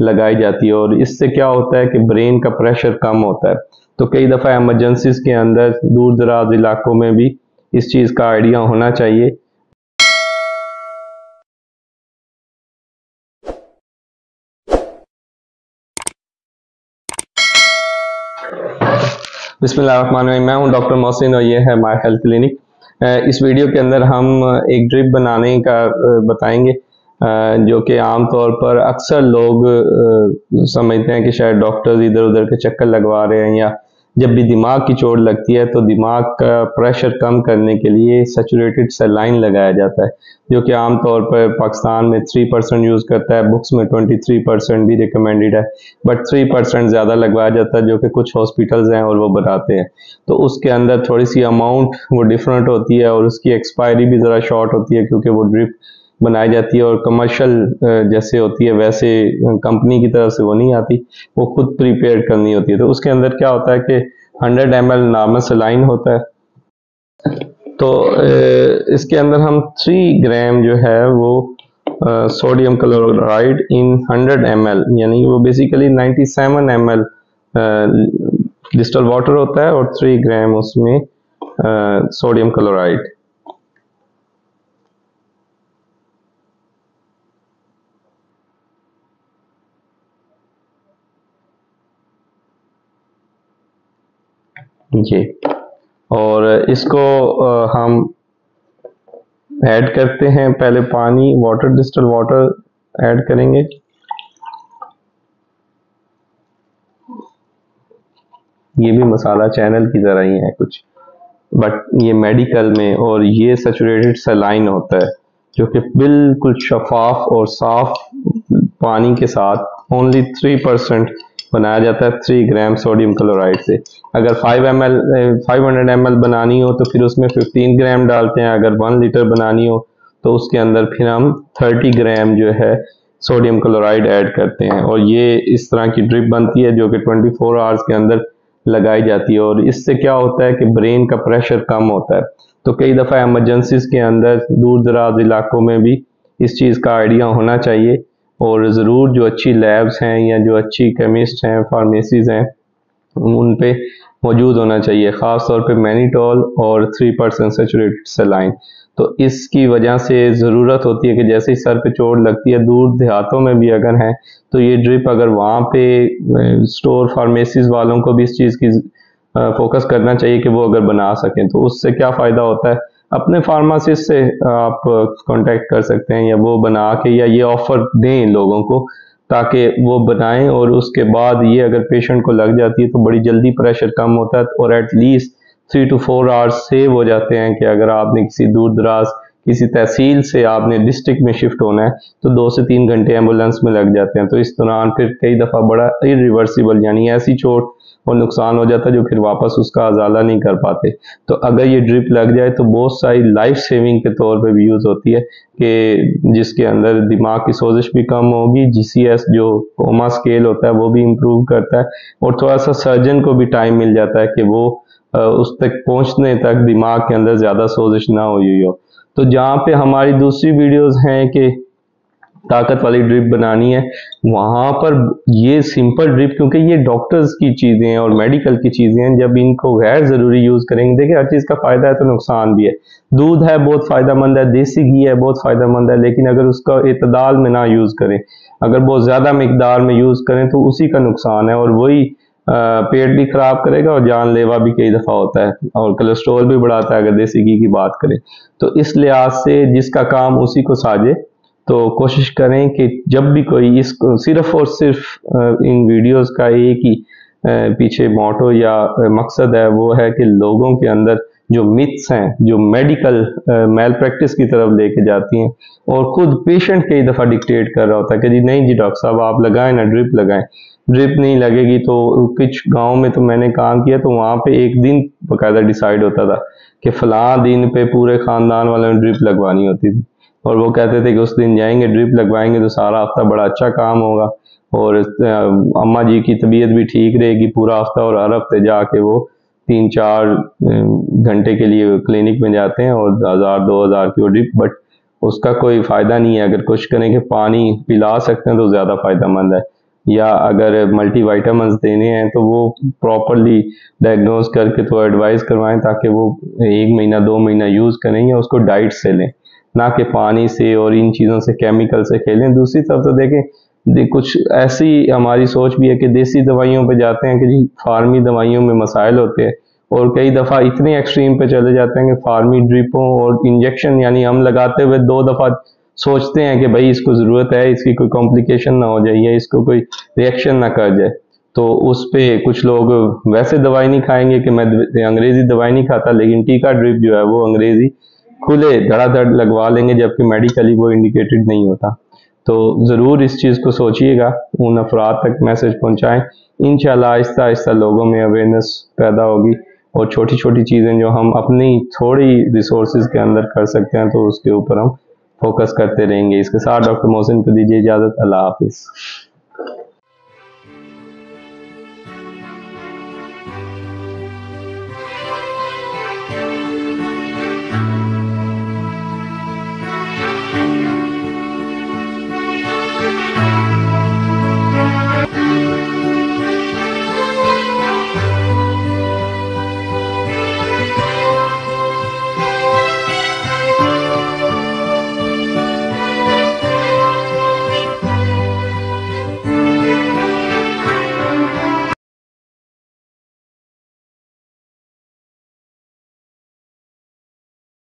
लगाई जाती है और इससे क्या होता है कि ब्रेन का प्रेशर कम होता है। तो कई दफ़ा एमरजेंसीज के अंदर दूर दराज इलाकों में भी इस चीज़ का आइडिया होना चाहिए। बिस्मिल्लाहिर्रहमानिर्रहीम, मैं हूं डॉक्टर मोहसिन और ये है माय हेल्थ क्लिनिक। इस वीडियो के अंदर हम एक ड्रिप बनाने का बताएंगे जो कि आम तौर पर अक्सर लोग समझते हैं कि शायद डॉक्टर्स इधर उधर के चक्कर लगवा रहे हैं, या जब भी दिमाग की चोट लगती है तो दिमाग का प्रेशर कम करने के लिए सैचुरेटेड सलाइन लगाया जाता है, जो कि आम तौर पर पाकिस्तान में 3% यूज़ करता है। बुक्स में 23% भी रिकमेंडेड है, बट 3% ज़्यादा लगवाया जाता है, जो कि कुछ हॉस्पिटल्स हैं और वो बताते हैं। तो उसके अंदर थोड़ी सी अमाउंट वो डिफरेंट होती है और उसकी एक्सपायरी भी ज़रा शॉर्ट होती है, क्योंकि वो ड्रिप बनाई जाती है और कमर्शियल जैसे होती है वैसे कंपनी की तरफ से वो नहीं आती, वो खुद प्रिपेयर करनी होती है। तो उसके अंदर क्या होता है कि 100 ml नॉर्मल सलाइन होता है। तो इसके अंदर हम 3 ग्राम जो है वो सोडियम क्लोराइड इन 100 ml, यानी वो बेसिकली 97 ml डिस्टल वाटर होता है और 3 ग्राम उसमें सोडियम क्लोराइड। जी, और इसको हम ऐड करते हैं, पहले पानी वाटर डिस्टल वाटर ऐड करेंगे। ये भी मसाला चैनल की तरह ही है कुछ, बट ये मेडिकल में, और ये सैचुरेटेड सलाइन होता है जो कि बिल्कुल शफाफ और साफ पानी के साथ ओनली 3% बनाया जाता है 3 ग्राम सोडियम क्लोराइड से। अगर 500 ml बनानी हो तो फिर उसमें 15 ग्राम डालते हैं। अगर 1 लीटर बनानी हो तो उसके अंदर फिर हम 30 ग्राम जो है सोडियम क्लोराइड ऐड करते हैं, और ये इस तरह की ड्रिप बनती है जो कि 24 आवर्स के अंदर लगाई जाती है। और इससे क्या होता है कि ब्रेन का प्रेशर कम होता है। तो कई दफ़ा एमरजेंसीज के अंदर दूर दराज इलाकों में भी इस चीज़ का आइडिया होना चाहिए, और ज़रूर जो अच्छी लैब्स हैं या जो अच्छी केमिस्ट हैं, फार्मेसीज़ हैं, उन पे मौजूद होना चाहिए, ख़ास तौर पे मैनिटोल और 3% सैचुरेटेड सलाइन। तो इसकी वजह से ज़रूरत होती है कि जैसे ही सर पे चोट लगती है, दूर देहातों में भी अगर है तो ये ड्रिप अगर वहाँ पे स्टोर फार्मेसीज वालों को भी इस चीज़ की फोकस करना चाहिए कि वो अगर बना सकें। तो उससे क्या फ़ायदा होता है, अपने फार्मासिस्ट से आप कांटेक्ट कर सकते हैं, या वो बना के या ये ऑफ़र दें लोगों को ताकि वो बनाएं, और उसके बाद ये अगर पेशेंट को लग जाती है तो बड़ी जल्दी प्रेशर कम होता है, और एटलीस्ट 3 to 4 आवर्स सेव हो जाते हैं। कि अगर आपने किसी दूर दराज किसी तहसील से आपने डिस्ट्रिक्ट में शिफ्ट होना है तो 2 से 3 घंटे एम्बुलेंस में लग जाते हैं। तो इस दौरान फिर कई दफ़ा बड़ा इरिवर्सिबल यानी ऐसी चोट और नुकसान हो जाता है जो फिर वापस उसका अजाला नहीं कर पाते। तो अगर ये ड्रिप लग जाए तो बहुत सारी लाइफ सेविंग के तौर पे भी यूज़ होती है, कि जिसके अंदर दिमाग की सोजिश भी कम होगी, GCS जो कोमा स्केल होता है वो भी इम्प्रूव करता है, और थोड़ा सा सर्जन को भी टाइम मिल जाता है कि वो उस तक पहुंचने तक दिमाग के अंदर ज़्यादा सोजिश ना हुई हो। तो जहाँ पे हमारी दूसरी वीडियोस हैं कि ताकत वाली ड्रिप बनानी है, वहाँ पर ये सिंपल ड्रिप, क्योंकि ये डॉक्टर्स की चीज़ें हैं और मेडिकल की चीज़ें हैं, जब इनको गैर ज़रूरी यूज़ करेंगे, देखिए हर चीज़ का फ़ायदा है तो नुकसान भी है। दूध है बहुत फ़ायदेमंद है, देसी घी है बहुत फ़ायदेमंद है, लेकिन अगर उसका इतदाल में ना यूज़ करें, अगर बहुत ज़्यादा मिकदार में यूज़ करें तो उसी का नुकसान है, और वही पेट भी खराब करेगा और जानलेवा भी कई दफ़ा होता है, और कोलेस्ट्रॉल भी बढ़ाता है अगर देसी घी की बात करें। तो इस लिहाज से जिसका काम उसी को साजे, तो कोशिश करें कि जब भी कोई इसको सिर्फ और सिर्फ इन वीडियोस का एक ही पीछे मोटो या मकसद है, वो है कि लोगों के अंदर जो मिथ्स हैं, जो मेडिकल मेल प्रैक्टिस की तरफ लेके जाती हैं, और खुद पेशेंट कई दफ़ा डिक्टेट कर रहा होता है कि जी नहीं जी डॉक्टर साहब आप लगाएं ना, ड्रिप लगाएं, ड्रिप नहीं लगेगी। तो कुछ गांव में तो मैंने काम किया तो वहाँ पे एक दिन बाकायदा डिसाइड होता था कि फलां दिन पे पूरे ख़ानदान वालों ने ड्रिप लगवानी होती थी, और वो कहते थे कि उस दिन जाएंगे ड्रिप लगवाएंगे तो सारा हफ्ता बड़ा अच्छा काम होगा, और अम्मा जी की तबीयत भी ठीक रहेगी पूरा हफ्ता, और हर हफ्ते जाके वो 3-4 घंटे के लिए क्लिनिक में जाते हैं और 1000-2000 की वो ड्रिप, बट उसका कोई फ़ायदा नहीं है। अगर कोशिश करें कि पानी पिला सकते हैं तो ज़्यादा फ़ायदेमंद है। या अगर मल्टीविटामिन्स देने हैं तो वो प्रॉपरली डायग्नोज करके तो एडवाइस करवाएं, ताकि वो 1 महीना 2 महीना यूज़ करें या उसको डाइट से लें, ना कि पानी से और इन चीज़ों से, केमिकल से खेलें। दूसरी तरफ तो देखें, कुछ ऐसी हमारी सोच भी है कि देसी दवाइयों पे जाते हैं कि जी फार्मी दवाइयों में मसाइल होते हैं, और कई दफ़ा इतने एक्सट्रीम पे चले जाते हैं कि फार्मी ड्रिपों और इंजेक्शन यानी हम लगाते हुए 2 दफ़ा सोचते हैं कि भाई इसको ज़रूरत है, इसकी कोई कॉम्प्लिकेशन ना हो जाए या इसको कोई रिएक्शन ना कर जाए, तो उस पे कुछ लोग वैसे दवाई नहीं खाएंगे कि मैं अंग्रेज़ी दवाई नहीं खाता, लेकिन टीका ड्रिप जो है वो अंग्रेज़ी खुले धड़ाधड़ लगवा लेंगे, जबकि मेडिकली वो इंडिकेटेड नहीं होता। तो ज़रूर इस चीज़ को सोचिएगा, उन अफराद तक मैसेज पहुँचाएँ। इंशाल्लाह आहिस्ता आहिस्ता लोगों में अवेयरनेस पैदा होगी, और छोटी छोटी चीज़ें जो हम अपनी थोड़ी रिसोर्सेज के अंदर कर सकते हैं तो उसके ऊपर हम फोकस करते रहेंगे। इसके साथ डॉक्टर मोहसिन को दीजिए इजाज़त। अल्लाह हाफिज़।